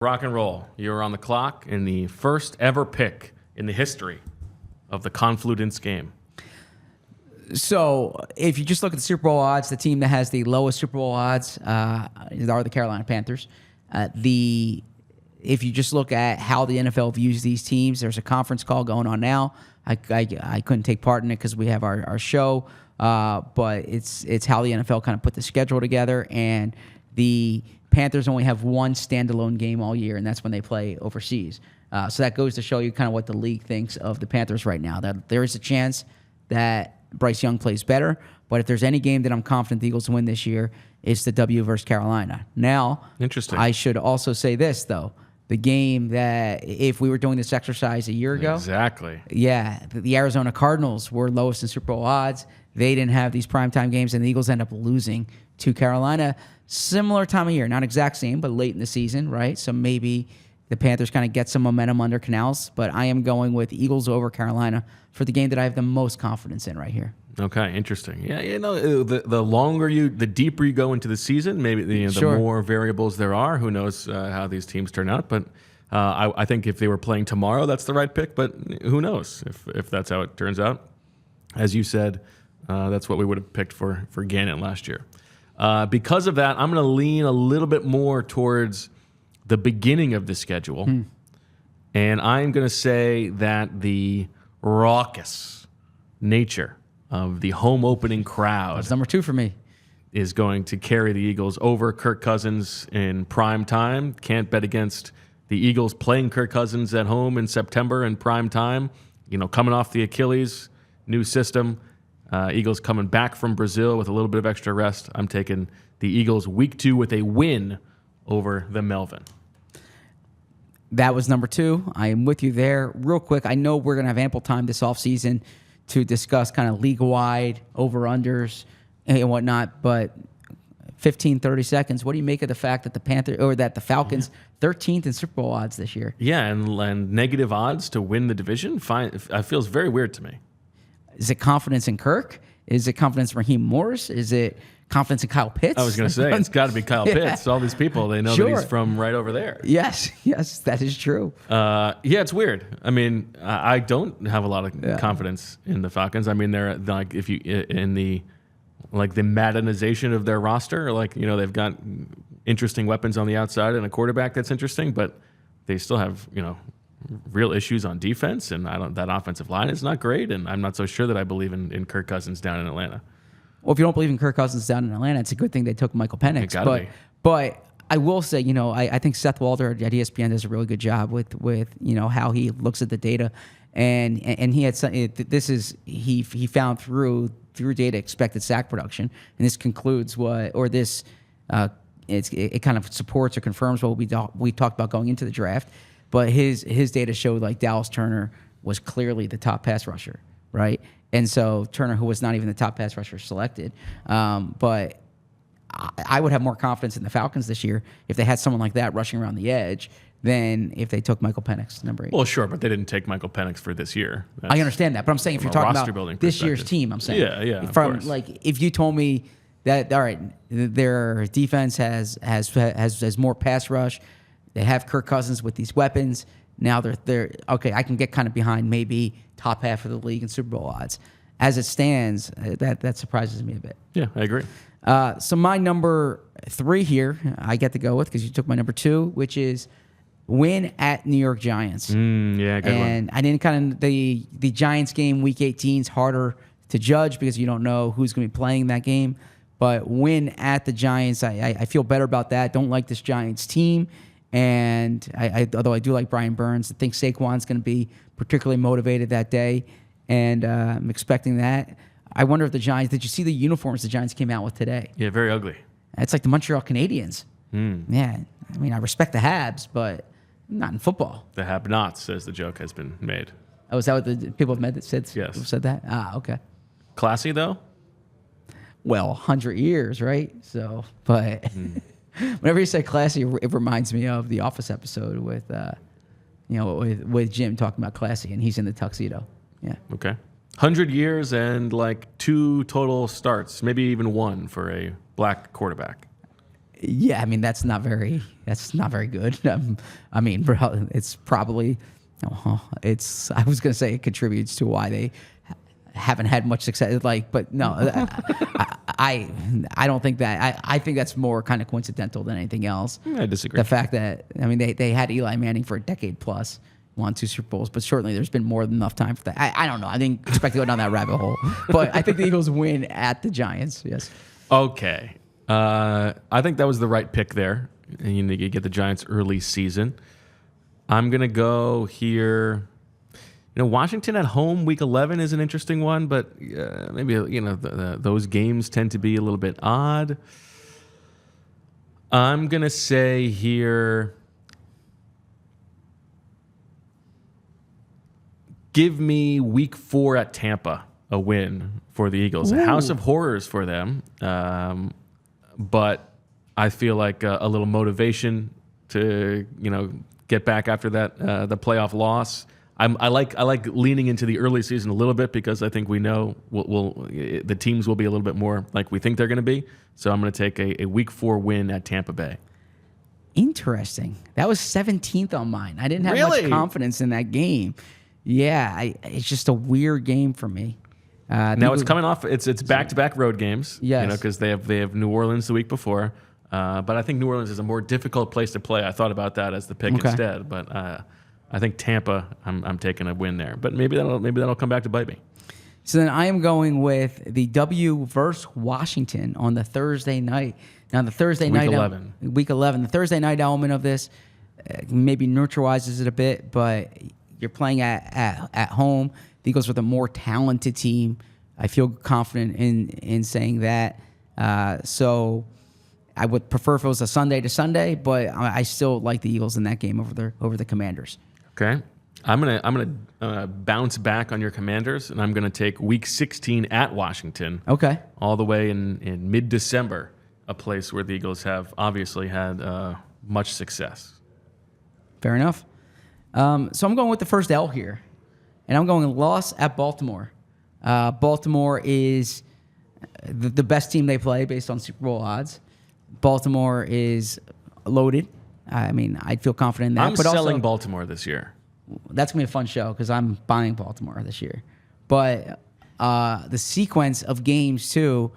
Rock and roll. You're on the clock in the first ever pick in the history of the Conflewdence Game. So if you just look at the Super Bowl odds, the team that has the lowest Super Bowl odds are the Carolina Panthers. If you just look at how the NFL views these teams, there's a conference call going on now. I couldn't take part in it because we have our show, but it's how the NFL kind of put the schedule together, and the Panthers only have one standalone game all year, and that's when they play overseas. So that goes to show you kind of what the league thinks of the Panthers right now, that there is a chance that Bryce Young plays better, but if there's any game that I'm confident the Eagles win this year, it's the W versus Carolina. Now, interesting. I should also say this, though. The game that, if we were doing this exercise a year ago. Exactly. Yeah, the Arizona Cardinals were lowest in Super Bowl odds. They didn't have these primetime games, and the Eagles end up losing to Carolina. Similar time of year, not exact same, but late in the season, right? So maybe the Panthers kind of get some momentum under Canales, but I am going with Eagles over Carolina for the game that I have the most confidence in right here. Okay, interesting. Yeah, the deeper you go into the season, maybe the more variables there are. Who knows how these teams turn out? But I think if they were playing tomorrow, that's the right pick. But who knows if that's how it turns out? As you said, that's what we would have picked for Gannon last year. Because of that, I'm going to lean a little bit more towards the beginning of the schedule, and I'm going to say that the raucous nature of the home opening crowd. That's number 2 for me. Is going to carry the Eagles over Kirk Cousins in prime time. Can't bet against the Eagles playing Kirk Cousins at home in September in prime time. Coming off the Achilles, new system. Eagles coming back from Brazil with a little bit of extra rest. I'm taking the Eagles week 2 with a win over the Melvin. That was number 2. I am with you there. Real quick, I know we're going to have ample time this offseason to discuss kind of league-wide over-unders and whatnot, but 15, 30 seconds, what do you make of the fact that the Falcons 13th in Super Bowl odds this year? Yeah, and negative odds to win the division? It feels very weird to me. Is it confidence in Kirk? Is it confidence in Raheem Morris? Is it confidence in Kyle Pitts? I was going to say, it's got to be Kyle Pitts. All these people, they know that he's from right over there. Yes, that is true. Yeah, it's weird. I mean, I don't have a lot of confidence in the Falcons. I mean, they're like, if you in the Maddenization of their roster, they've got interesting weapons on the outside and a quarterback that's interesting, but they still have real issues on defense, and that offensive line is not great, and I'm not so sure that I believe in Kirk Cousins down in Atlanta. Well, if you don't believe in Kirk Cousins down in Atlanta, it's a good thing they took Michael Penix. But I will say, I think Seth Walder at ESPN does a really good job with how he looks at the data, and he had he found through data expected sack production, and this concludes it kind of supports or confirms what we talked about going into the draft. But his data showed Dallas Turner was clearly the top pass rusher, right? And so Turner, who was not even the top pass rusher selected, but I would have more confidence in the Falcons this year if they had someone like that rushing around the edge than if they took Michael Penix, number 8. Well, sure, but they didn't take Michael Penix for this year. I understand that, but I'm saying if you're talking about this year's team, I'm saying of course. If you told me that all right, their defense has more pass rush. They have Kirk Cousins with these weapons. Now they're okay. I can get kind of behind maybe top half of the league in Super Bowl odds. As it stands, that surprises me a bit. Yeah, I agree. So my number 3 here, I get to go with because you took my number 2, which is win at New York Giants. Yeah, good one. And I didn't kind of the Giants game week 18 is harder to judge because you don't know who's going to be playing that game. But win at the Giants, I feel better about that. Don't like this Giants team. And although I do like Brian Burns, I think Saquon's going to be particularly motivated that day, and I'm expecting that. I wonder if the Giants, did you see the uniforms the Giants came out with today? Yeah, very ugly. It's like the Montreal Canadiens. Yeah, I mean, I respect the Habs, but not in football. The Have-Nots, as the joke has been made. Oh, is that what the people have said? Yes. Who said that? Okay. Classy, though? Well, 100 years, right? So, but... Whenever you say classy, it reminds me of the Office episode with Jim talking about classy, and he's in the tuxedo. Yeah. Okay. 100 years and 2 total starts, maybe even 1 for a black quarterback. Yeah, I mean that's not very good. I mean, it's probably I was gonna say it contributes to why they haven't had much success. But no, I don't think that. I think that's more kind of coincidental than anything else. I disagree. The fact that they had Eli Manning for a decade plus, won 2 Super Bowls, but certainly there's been more than enough time for that. I don't know. I didn't expect to go down that rabbit hole, but I think the Eagles win at the Giants. Yes. Okay. I think that was the right pick there. And you get the Giants early season. I'm gonna go here. Washington at home, Week 11 is an interesting one, but maybe those games tend to be a little bit odd. I'm gonna say here, give me Week 4 at Tampa, a win for the Eagles. A house of horrors for them, but I feel like a little motivation to get back after that the playoff loss. I like leaning into the early season a little bit because I think we know the teams will be a little bit more like we think they're going to be. So I'm going to take a Week 4 win at Tampa Bay. Interesting. That was 17th on mine. I didn't have much confidence in that game. Yeah, it's just a weird game for me. Now it's coming off. It's back-to-back road games. Yes. Because they have New Orleans the week before. But I think New Orleans is a more difficult place to play. I thought about that as the pick instead, but. I think Tampa, I'm taking a win there, but maybe that'll come back to bite me. So then I am going with the W versus Washington on the Thursday night. Now the Thursday night, Week 11, the Thursday night element of this maybe neutralizes it a bit, but you're playing at home. The Eagles are the more talented team. I feel confident in saying that. So I would prefer if it was a Sunday to Sunday, but I still like the Eagles in that game over the Commanders. Okay, I'm gonna bounce back on your Commanders, and I'm gonna take Week 16 at Washington. Okay, all the way in mid-December, a place where the Eagles have obviously had much success. Fair enough. So I'm going with the first L here, and I'm going loss at Baltimore. Baltimore is the best team they play based on Super Bowl odds. Baltimore is loaded. I mean, I'd feel confident in that. I'm selling Baltimore this year. That's going to be a fun show because I'm buying Baltimore this year. But the sequence of games, too,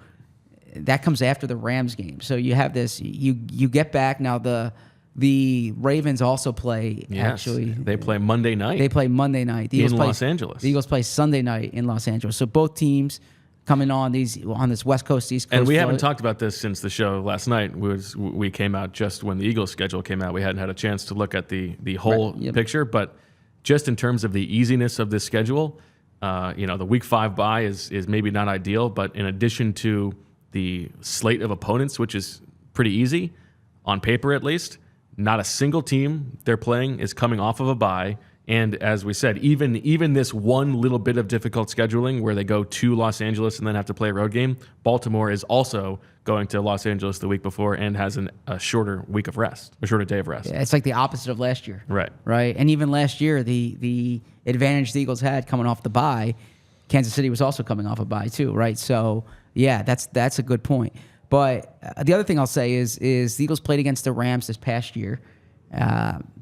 that comes after the Rams game. So you have this, you get back. Now, the Ravens also play, actually. They play Monday night. They play Monday night. In Los Angeles. The Eagles play Sunday night in Los Angeles. So both teams coming on this West Coast, East Coast. And we haven't talked about this since the show last night. We came out just when the Eagles schedule came out. We hadn't had a chance to look at the whole picture, but just in terms of the easiness of this schedule, the Week 5 bye is maybe not ideal, but in addition to the slate of opponents, which is pretty easy on paper at least, not a single team they're playing is coming off of a bye. And as we said, even this one little bit of difficult scheduling where they go to Los Angeles and then have to play a road game, Baltimore is also going to Los Angeles the week before and has a shorter week of rest, a shorter day of rest. Yeah, it's like the opposite of last year. Right. Right. And even last year, the advantage the Eagles had coming off the bye, Kansas City was also coming off a bye too, right? So, yeah, that's a good point. But the other thing I'll say is the Eagles played against the Rams this past year.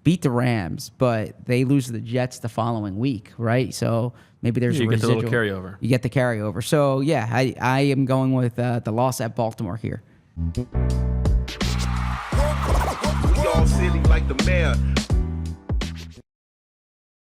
Beat the Rams, but they lose to the Jets the following week, right? So maybe there's a residual. You get the little carryover. You get the carryover. So, yeah, I am going with the loss at Baltimore here. We all silly like the mayor.